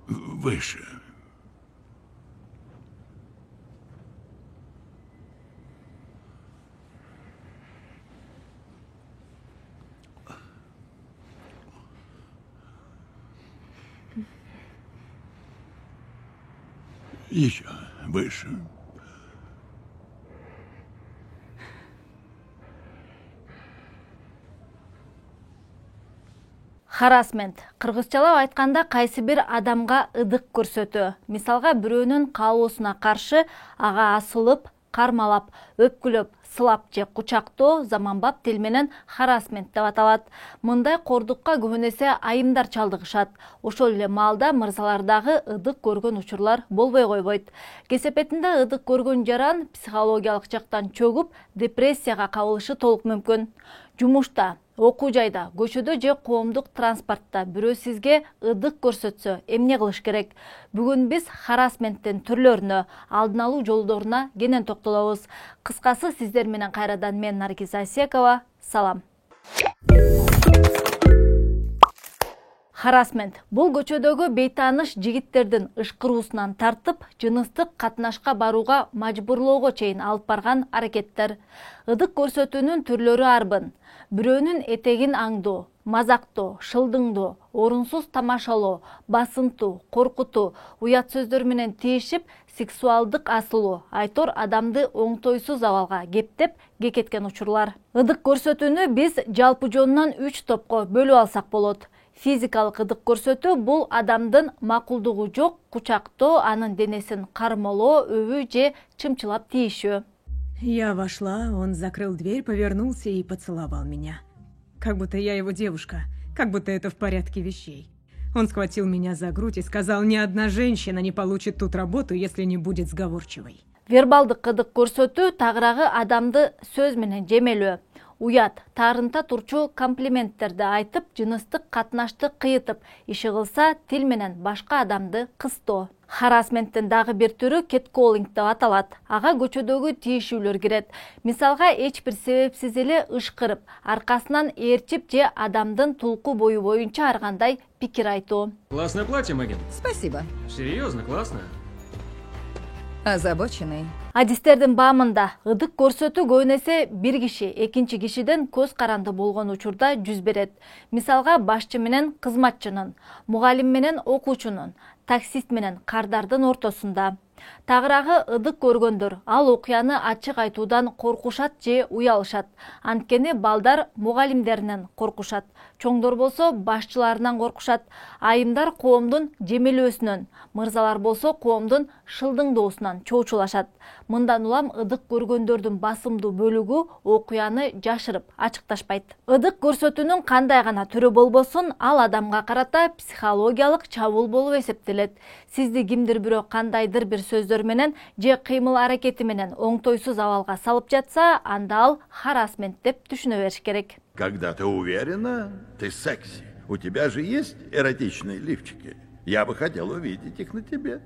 Выше. Еще выше. Харасмент. Кыргызчалап айтканда кайсы бир адамга ыдык көрсөтүү. Мисалга бирөөнүн каалоосуна каршы ага асылып, кармалап, өпкүлөп, сылап же кучактоо заманбап тил менен харасмент деп аталат. Мындай кордукка көбүн эсе айымдар чалдыгышат. Ошол эле маалда мырзалардагы ыдык көргөн учурлар болбой койбойт. Кесепетинде ыдык көргөн жаран психологиялык жактан чөгүп, депрессияга кабылышы толук мүмкүн. Жумушта, окуу жайда, көчөдө же коомдук транспортто бирөө сизге ыдык көрсөтсө, эмне кылыш керек? Бүгүн биз харасменттин түрлөрүнө, алдын алуу жолдоруна кенен токтолобуз. Кыскасы сиздер менен кайрадан мен Наргиз Асекова. Салам. Харасмент. Бул көчөдөгү бейтааныш жигиттердин ышкыруусунан тартып, жыныстык катнашка барууга мажбурлоого чейин алып барган аракеттер. Ыдык көрсөтүүнүн түрлөрү арбын. Бирөөнүн этегин аңдоо, мазактоо, шылдыңдоо, орунсуз тамашалоо, басынтуу, коркутуу, уят сөздөр менен тиешип, сексуалдык асылуу, айтор адамды оңтойсуз абалга кептеп, кекеткен учурлар. Ыдык көрсөтүүнү биз жалпы жонунан 3 топко бөлүп алсак болот. Физикалык ыдык көрсөтүү бул адамдын макулдугу жок кучактоо, анын денесин кармалоо, өбүү же чымчылап тийишүү. Я вошла, он закрыл дверь, повернулся и поцеловал меня. Как будто я его девушка, как будто это в порядке вещей. Он схватил меня за грудь и сказал, ни одна женщина не получит тут работу, если не будет сговорчивой. Вербалдык ыдык көрсөтүү тагыраагы адамды сөз менен жемелөө. Уят, таарынта турчу комплименттерди айтып, жыныстык катнашты кыйытып, иши кылса тил менен башка адамды кыстоо. Харасменттин дагы бир түрү кетколлинг деп аталат. Ага көчөдөгү тийишүүлөр кирет. Мисалга эч бир себепсиз эле ышкырып, аркасынан ээрчип же адамдын тулку бою боюнча ар кандай пикир айтуу. Классное платье, Мэгин. Спасибо. Серьезно, классно. Озабоченный. Адистердин баамында ыдык көрсөтүү көбүн эсе бир киши экинчи кишиден көз каранды болгон учурда жүз берет. Мисалга башчы менен кызматчынын, мугалим менен окуучунун, таксист менен кардардын ортосунда. Тагыраагы ыдык көргөндөр ал окуяны ачык айтуудан коркушат же уялышат. Анткени балдар мугалимдеринен коркушат. Чоңдор болсо башчыларынан коркушат. Айымдар коомдун жемелөөсүнөн, мырзалар болсо коомдун шылдыңдоосунан чоочулашат. Мындан улам ыдык көргөндөрдүн басымдуу бөлүгү окуяны жашырып, ачыкташпайт. Ыдык көрсөтүүнүн кандай гана түрү болбосун, ал адамга карата психологиялык чабуул болуп эсептелет. Сизди кимдир бирөө кандайдыр бир сөздөр менен же кыймыл аракети менен оңтойсуз абалга салып жатса, анда ал харасмент деп түшүнө бериш керек. Когда ты уверена, ты секси. У тебя же есть эротичные лифчики. Я бы хотел увидеть их на тебе.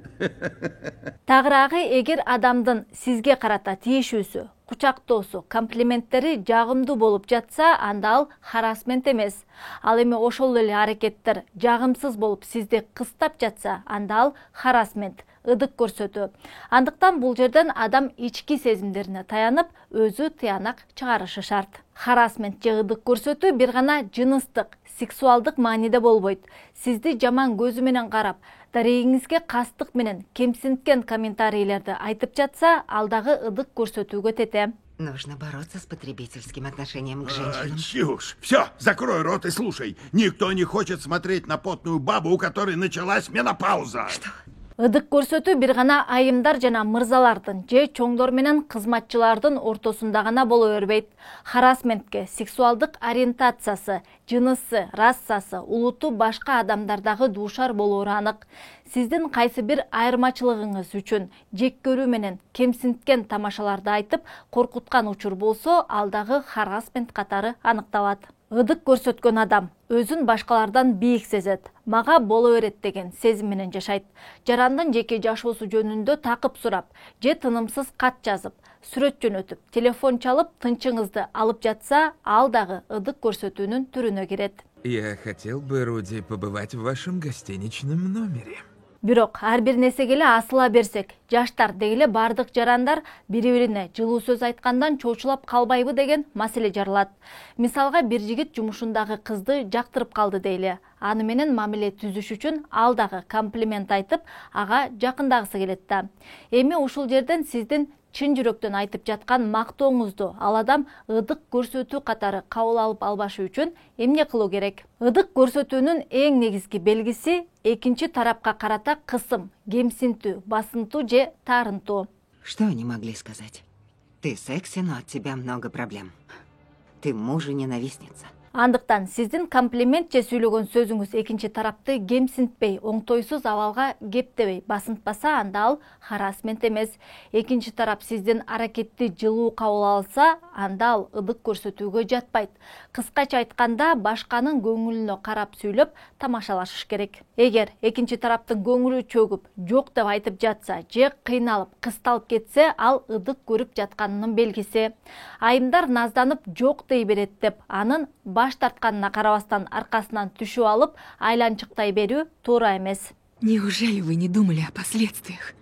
Тагыраагы эгер адамдын сизге карата тийишүүсү, кучактоосу, комплименттери жагымдуу болуп жатса, анда ал харасмент эмес. Ал эми ошол эле аракеттер жагымсыз болуп сизди кыстап жатса, анда ал харасмент, ыдык көрсөтүү. Андыктан бул жерден адам ички сезимдерине таянып, өзү тыянак чыгарышы шарт. Харасмент же ыдык көрсөтүү бир гана жыныстык, сексуалдык мааниде болбойт. Сизди жаман көзү менен карап, дарегиңизге кастык менен кемсинткен комментарийлерди айтып жатса, ал дагы ыдык көрсөтүүгө тете. Нужно бороться с потребительским отношением к женщинам. Чушь. Все, закрой рот и слушай. Никто не хочет смотреть на потную бабу, у которой началась менопауза. Что? Ыдык көрсөтүү бир гана айымдар жана мырзалардын же чоңдор менен кызматчылардын ортосунда гана боло бербейт. Харасментке сексуалдык ориентациясы, жынысы, расасы, улуту башка адамдардагы дуушар болоору анык. Сиздин кайсы бир айырмачылыгыңыз үчүн жек көрүү менен кемсинткен тамашаларды айтып коркуткан учур болсо, ал дагы харасмент катары аныкталат. Ыдык көрсөткөн адам өзүн башкалардан бийик сезет, мага боло берет деген сезим менен жашайт. Жарандын жеке жашоосу жөнүндө такып сурап, же тынымсыз кат жазып, сүрөт жөнөтүп, телефон чалып, тынчыңызды алып жатса, ал дагы ыдык көрсөтүүнүн түрүнө кирет. Я хотел бы, Руди, побывать в вашем гостиничном номере. Бирок ар бир нерсеге эле асыла берсек, жаштар деги эле бардык жарандар бири-бирине жылуу сөз айткандан чочулап калбайбы деген маселе жарылат. Мисалга, бир жигит жумушундагы кызды жактырып калды дейли. Аны менен мамиле түзүш үчүн ал дагы комплимент айтып, ага жакындагысы келет да. Эми ушул жерден сиздин чын жүрөктөн айтып жаткан мактооңузду ал адам ыдык көрсөтүү катары кабыл алып албашы үчүн эмне кылуу керек? Ыдык көрсөтүүнүн эң негизги белгиси экинчи тарапка карата кысым, кемсинтүү, басынтуу же таарынтуу. Что они могли сказать? Ты секси, но от тебя много проблем. Ты мужа-ненавистница. Андыктан сиздин комплимент же сүйлөгөн сөзүңүз экинчи тарапты кемсинтпей, оңтойсуз абалга кептебей басынтпаса, анда ал харассмент эмес. Экинчи тарап сиздин аракетти жылуу кабыл алса, анда ал ыдык көрсөтүүгө жатпайт. Кыскача айтканда, башканын көңүлүнө карап сүйлөп тамашалашыш керек. Эгер экинчи тараптын көңүлү чөгүп, жок деп айтып жатса же кыйналып, кысталып кетсе, ал ыдык көрүп жатканынын белгиси. Айымдар назданып жок дей берет деп, анын баш тартканына карабастан аркасынан түшүп алып, айланчыктай берүү туура эмес. Неужели вы не думали о последствиях?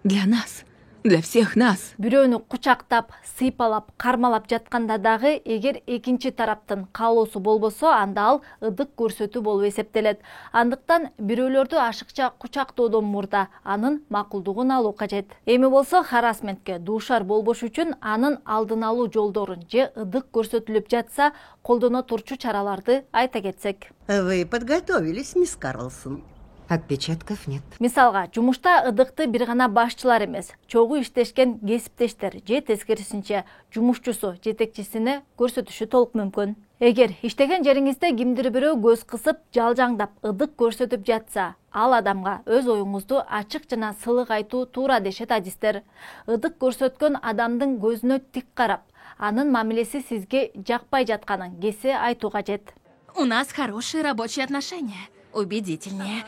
Для нас, для всех нас. Бирөөнү кучактап, сыйпалап, кармалап жатканда дагы эгер экинчи тараптын каалоосу болбосо, анда ал ыдык көрсөтүү болуп эсептелет. Андыктан бирөөлөрдү ашыкча кучактоодон мурда анын макулдугун алуу кажет. Эми болсо харассментке дуушар болбош үчүн анын алдын алуу жолдорун же ыдык көрсөтүлүп жатса колдоно турчу чараларды айта кетсек. Вы подготовились, мисс Карлсон? Отпечатков нет. Мисалга, жумушта ыдыкты бир гана башчылар эмес, чогуу иштешкен кесиптештер же тескерисинче жумушчусу, жетекчисине көрсөтүшү толук мүмкүн. Эгер иштеген жериңизде кимдир бирөө көз кысып, жалжаңдап, ыдык көрсөтүп жатса, ал адамга өз оюңузду ачык жана сылык айтуу туура дешет адистер. Ыдык көрсөткөн адамдын көзүнө тик карап, анын мамилеси сизге жакпай жатканын кесе айтуу кажет. У нас хорошие рабочие отношения. Убедительнее.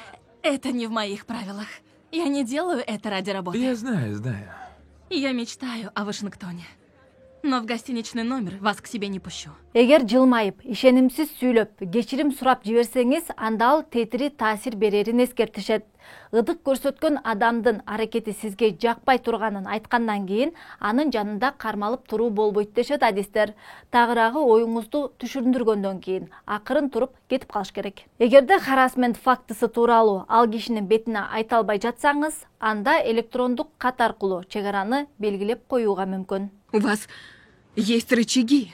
Это не в моих правилах. Я не делаю это ради работы. Я знаю. Я мечтаю о Вашингтоне. Но в гостиничный номер вас к себе не пущу. Эгер жылмайып, ишенимсиз сүйлөп, кечирим сурап жиберсеңиз, анда ал тетири таасир берерин эскертишет. Ыдык көрсөткөн адамдын аракети сизге жакпай турганын айткандан кийин, анын жанында кармалып туруу болбойт дешет адистер. Тагыраагы оюңузду түшүндүргөндөн кийин акырын туруп кетип калыш керек. Эгерде харассмент фактысы тууралуу ал кишинин бетине айта албай жатсаңыз, анда электрондук кат аркылуу чек араны белгилеп коюуга мүмкүн. У вас есть рычаги.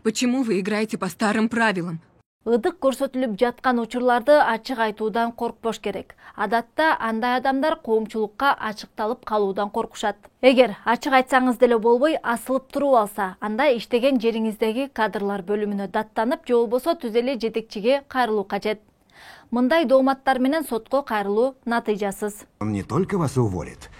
Почему вы играете по старым правилам? Ыдык көрсөтүлүп жаткан учурларды ачык айтуудан коркпош керек. Адатта андай адамдар коомчулукка ачыкталып калуудан коркушат. Эгер ачык айтсаңыз деле болбой, асылып туруп алса, анда иштеген жериңиздеги кадрлар бөлүмүнө даттанып, же болбосо түз эле жетекчиге кайрылуу кажет. Мындай дооматтар менен сотко кайрылуу натыйжасыз. Он не только вас уволит,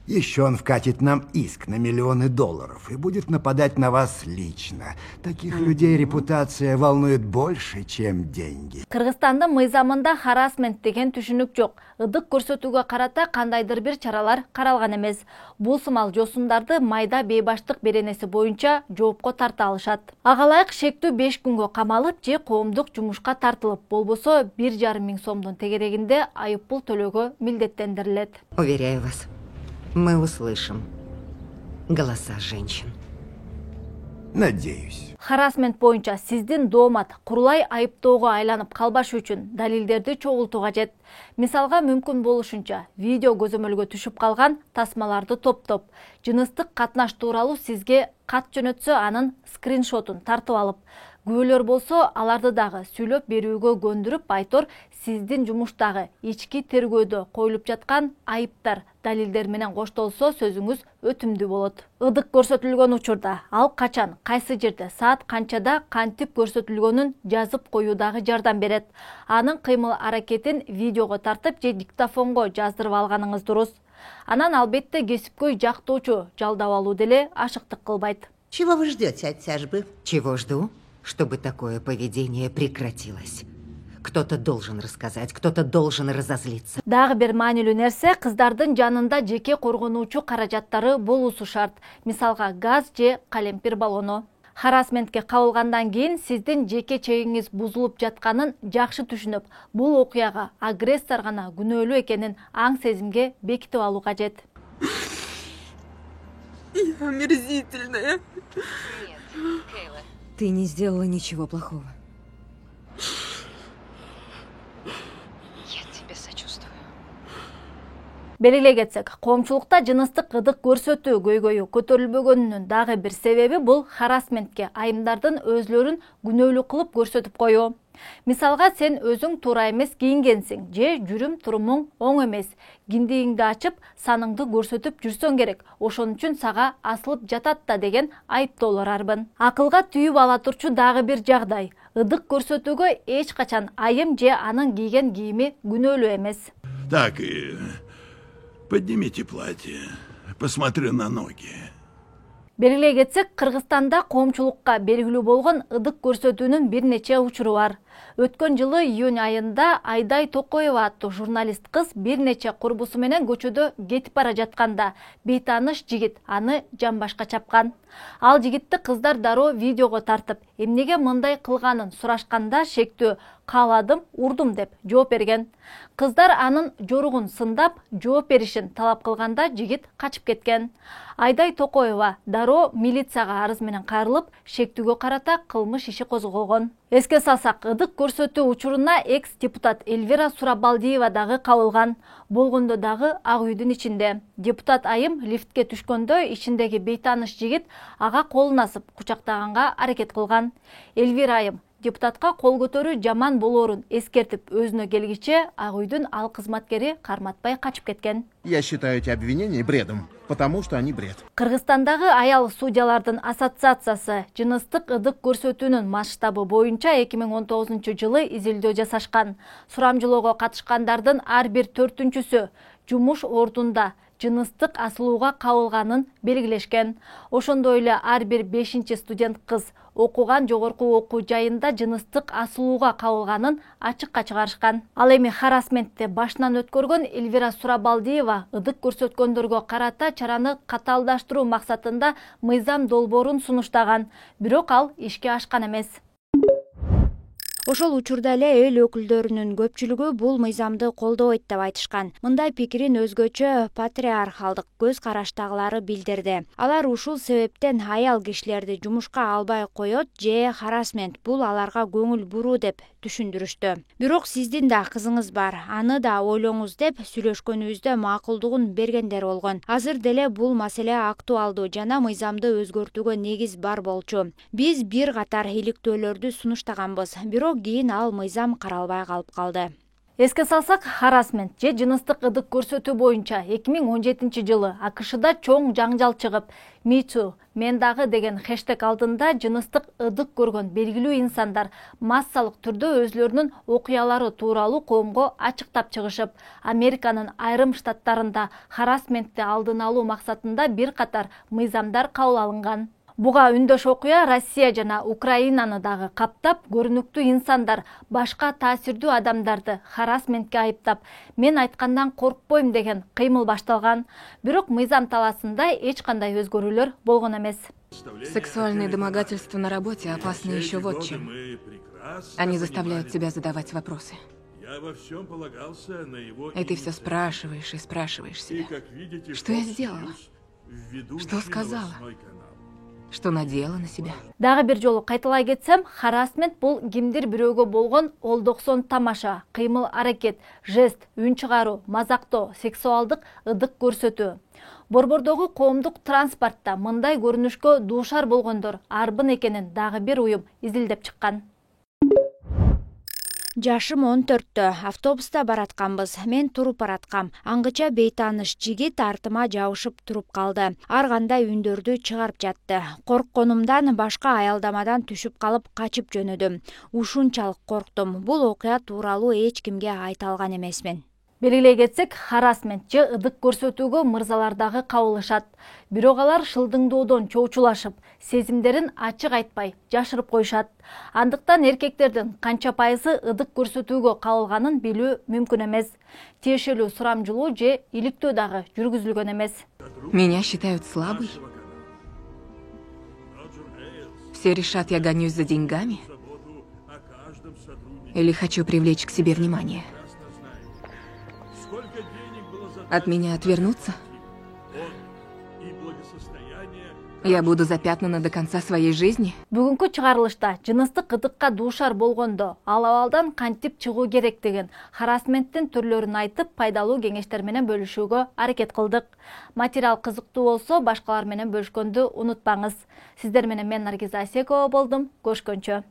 еще он вкатит нам иск на миллионы долларов и будет нападать на вас лично. Таких людей репутация волнует больше, чем деньги. Кыргызстандын мыйзамында харассмент деген түшүнүк жок. Ыдык көрсөтүүгө карата кандайдыр бир чаралар каралган эмес. Бул сымал жосундарды майда бейбаштык беренеси боюнча жоопко тарта алышат. Ага ылайык шектүү 5 күнгө камалып же коомдук жумушка тартылып, болбосо 1,5 миң сомдун тегерегинде айыппул төлөөгө милдеттендирилет. Уверяю вас, мы услышим голоса женщин. Надеюсь. Харассмент боюнча сиздин доомат курулай айыптоого айланып калбаш үчүн далилдерди чогултуу кажет. Мисалга, мүмкүн болушунча видео көзөмөлгө түшүп калган тасмаларды топтоп, жыныстык катнаш тууралуу сизге кат жөнөтсө, анын скриншотун тартып алып, күбөлөр болсо аларды дагы сүйлөп берүүгө көндүрүп, айтор сиздин жумуштагы ички тергөөдө коюлуп жаткан айыптар далилдер менен коштолсо сөзүңүз өтүмдүү болот. Ыдык көрсөтүлгөн учурда ал качан, кайсы жерде, саат канчада кантип көрсөтүлгөнүн жазып коюудагы жардам берет. Анын кыймыл аракетин видеого тартып же диктофонго жаздырып алганыңыз дурус. Анан албетте кесипкөй жактоочу жалдап алуу деле ашыктык кылбайт. Чего вы ждете от тяжбы? Чего жду? Чтобы такое поведение прекратилось. Кто-то должен рассказать, кто-то должен разозлиться. Дагы бир маанилүү нерсе, кыздардын жанында жеке коргонуучу каражаттары болуусу шарт. Мисалга, газ же калемпир баллону. Харасментке кабылгандан кийин сиздин жеке чегиңиз бузулуп жатканын жакшы түшүнүп, бул окуяга агрессор гана күнөөлүү экенин аң сезимге бекитип алуу кажет. Я омерзительная. Ты не сделала ничего плохого. Я тебе сочувствую. Белгилей кетсек, коомчулукта жыныстык ырдык көрсөтүү көйгөйү көтөрүлбөгөнүнүн дагы бир себеби бул харасментке айымдардын өзлөрүн күнөөлүү кылып көрсөтүп коюу. Мисалга, сен өзүң туура эмес кийингенсиң же жүрүм турумуң оң эмес, киндигиңди ачып, саныңды көрсөтүп жүрсөң керек, ошон үчүн сага асылып жатат да деген айыптоолор арбын. Акылга түйүп ала турчу дагы бир жагдай. Ырдык көрсөтүүгө эч качан айым же анын кийген кийими күнөөлүү эмес. Так, поднимите платье, посмотрю на ноги. Белгилей кетсек, Кыргызстанда коомчулукка белгилүү болгон ырдык көрсөтүүнүн бир нече учуру бар. Өткөн жылы июнь айында Айдай Токоева аттуу журналист кыз бир нече курбусу менен көчөдө кетип бара жатканда бейтааныш жигит аны жамбашка чапкан. Ал жигитти кыздар дароо видеого тартып, эмнеге мындай кылганын сурашканда шектүү кааладым, урдум деп жооп берген. Кыздар анын жоругун сындап, жооп беришин талап кылганда жигит качып кеткен. Айдай Токоева дароо милицияга арыз менен кайрылып, шектүүгө карата кылмыш иши козголгон. Эске салсак, ырдык көрсөтүү учуруна экс-депутат Эльвира Сурабалдиева дагы кабылган. Болгондо дагы Ак үйдүн ичинде. Депутат айым лифтке түшкөндө ичиндеги бейтааныш жигит ага колун асып, кучактаганга аракет кылган. Эльвира айым депутатка кол көтөрүү жаман болоорун эскертип өзүнө келгиче Ак үйдүн ал кызматкери карматпай качып кеткен. Я считаю эти обвинения бредом, потому что они бред. Кыргызстандагы аял судьялардын ассоциациясы жыныстык ырдык көрсөтүүнүн масштабы боюнча 2019 жылы изилдөө жасашкан. Сурамжылоого катышкандардын ар бир 4-түнчүсү жумуш ордунда жыныстык асылууга кабылганын белгилешкен. Ошондой эле ар бир 5-чи студент кыз окуган жогорку окуу жайында жыныстык асылууга кабылганын ачыкка чыгарышкан. Ал эми харасментти башынан өткөргөн Эльвира Сурабалдиева ырдык көрсөткөндөргө карата чараны катаалдаштыруу максатында мыйзам долбоорун сунуштаган, бирок ал ишке ашкан эмес. Ошол учурда эле эл өкүлдөрүнүн көпчүлүгү бул мыйзамды колдобойт деп айтышкан. Мындай пикирин өзгөчө патриархалдык көз караштагылары билдирди. Алар ушул себептен аял кишилерди жумушка албай коет же харасмент бул аларга көңүл буруу деп түшүндүрүштү. Бирок сиздин да кызыңыз бар, аны да ойлоңуз деп сүйлөшкөнүбүздө макулдугун бергендер болгон. Азыр деле бул маселе актуалдуу жана мыйзамды өзгөртүүгө негиз бар болчу. Биз бир катар иликтөөлөрдү сунуштаганбыз, бирок кийин ал мыйзам каралбай калып калды. Эске салсак, харасмент же жыныстык ырдык көрсөтүү боюнча 2017 жылы АКШда чоң жаңжал чыгып, Me Too, мен дагы деген хэштег алдында жыныстык ырдык көргөн белгилүү инсандар массалык түрдө өзлөрүнүн окуялары тууралуу коомго ачыктап чыгышып, Американын айрым штаттарында харасментти алдын алуу максатында бир катар мыйзамдар кабыл алынган. Буга үндөш окуя Россия жана Украинаны дагы каптап, көрүнүктүү инсандар башка таасирдүү адамдарды харасментке айыптап, мен айткандан коркпойм деген кыймыл башталган. Бирок мыйзам талаасында эч кандай өзгөрүүлөр болгон эмес. Сексуальные домогательства на работе опасны еще вот чем. Они заставляют тебя задавать вопросы. И ты все спрашиваешь и спрашиваешь себя. Что я сделала? Что сказала? Что надела на себя? Дагы бир жолу кайталай кетсем, харасмент бул кимдир бирөөгө болгон олдоксон тамаша, кыймыл аракет, жест, үн чыгаруу, мазактоо, сексуалдык ырдык көрсөтүү. Борбордогу коомдук транспортто мындай көрүнүшкө дуушар болгондор арбын экенин дагы бир уюм изилдеп чыккан. Жашым 14-тө, автобуста баратканбыз. Мен туруп бараткам. Аңгыча бейтааныш жигит артыма жабышып туруп калды. Ар кандай үндөрдү чыгарып жатты. Коркконумдан башка аялдамадан түшүп калып качып жөнөдүм. Ушунчалык корктум. Бул окуя тууралуу эч кимге айта алган эмесмин. Белгилей кетсек, харасмент же ырдык көрсөтүүгө мырзалар дагы кабылышат. Бирок алар шылдыңдоодон чоочулашып, сезимдерин ачык айтпай, жашырып коюшат. Андыктан эркектердин канча пайызы ырдык көрсөтүүгө кабылганын билүү мүмкүн эмес. Тиешелүү сурамжылоо же иликтөө дагы жүргүзүлгөн эмес. Меня считают слабой? Все решат, я гонюсь за деньгами? Или хочу привлечь к себе внимание? От меня отвернуться? Я буду запятнана до конца своей жизни? Бүгүнкү чыгарылышта жыныстык ыдыкка дуушар болгондо ал абалдан кантип чыгуу керектигин, харассменттин түрлөрүн айтып, пайдалуу кеңештер менен бөлүшүүгө аракет кылдык. Материал кызыктуу болсо, башкалар менен бөлүшкөндү унутпаңыз. Сиздер менен мен Наргиза Асекова болдум. Көрүшкөнчө.